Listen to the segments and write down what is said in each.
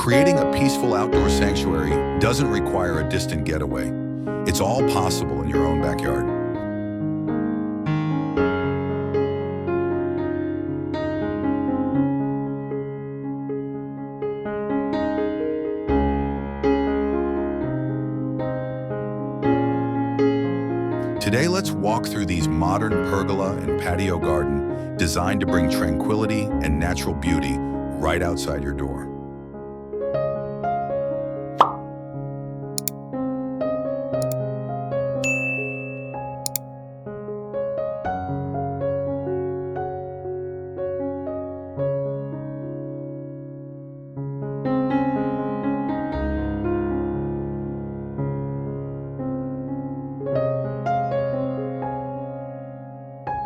Creating a peaceful outdoor sanctuary doesn't require a distant getaway. It's all possible in your own backyard. Today, let's walk through these modern pergola and patio garden designed to bring tranquility and natural beauty right outside your door.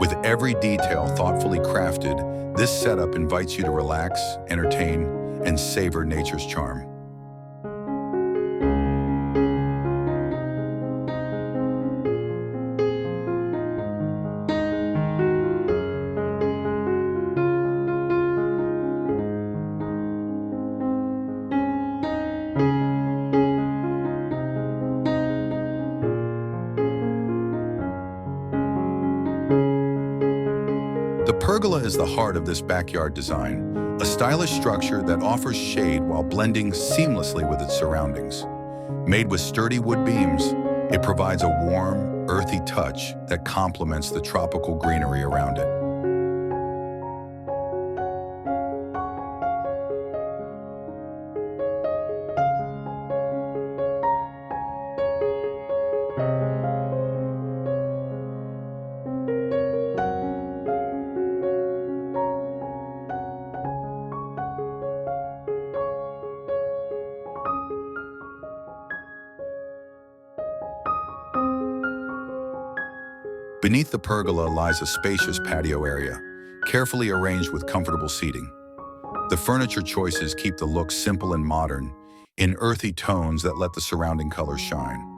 With every detail thoughtfully crafted, this setup invites you to relax, entertain, and savor nature's charm. The pergola is the heart of this backyard design, a stylish structure that offers shade while blending seamlessly with its surroundings. Made with sturdy wood beams, it provides a warm, earthy touch that complements the tropical greenery around it. Beneath the pergola lies a spacious patio area, carefully arranged with comfortable seating. The furniture choices keep the look simple and modern, in earthy tones that let the surrounding colors shine.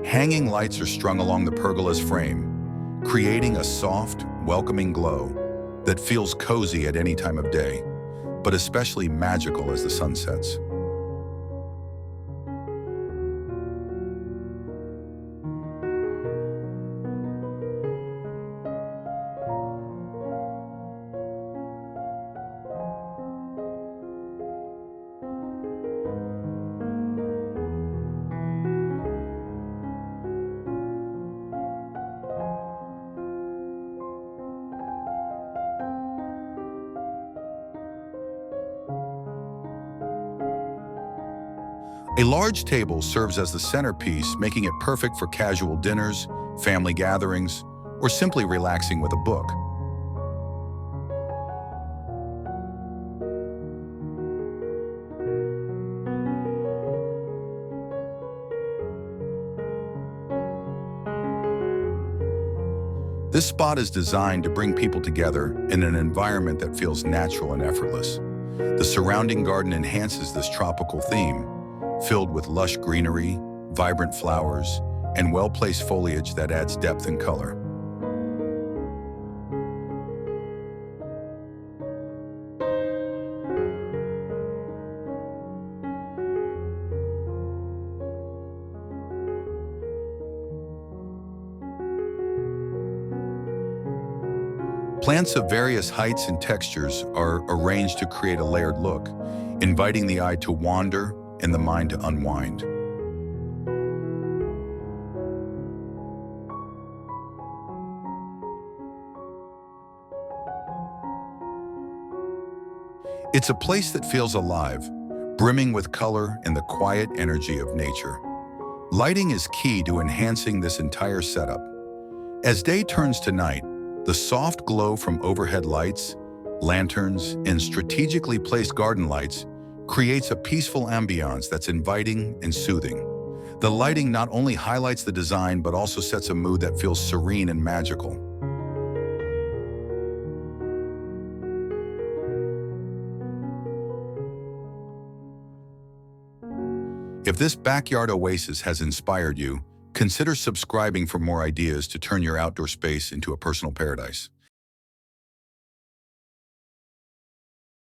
Hanging lights are strung along the pergola's frame, creating a soft, welcoming glow that feels cozy at any time of day, but especially magical as the sun sets. A large table serves as the centerpiece, making it perfect for casual dinners, family gatherings, or simply relaxing with a book. This spot is designed to bring people together in an environment that feels natural and effortless. The surrounding garden enhances this tropical theme, filled with lush greenery, vibrant flowers, and well-placed foliage that adds depth and color. Plants of various heights and textures are arranged to create a layered look, inviting the eye to wander and the mind to unwind. It's a place that feels alive, brimming with color and the quiet energy of nature. Lighting is key to enhancing this entire setup. As day turns to night, the soft glow from overhead lights, lanterns, and strategically placed garden lights creates a peaceful ambiance that's inviting and soothing. The lighting not only highlights the design but also sets a mood that feels serene and magical. If this backyard oasis has inspired you, consider subscribing for more ideas to turn your outdoor space into a personal paradise.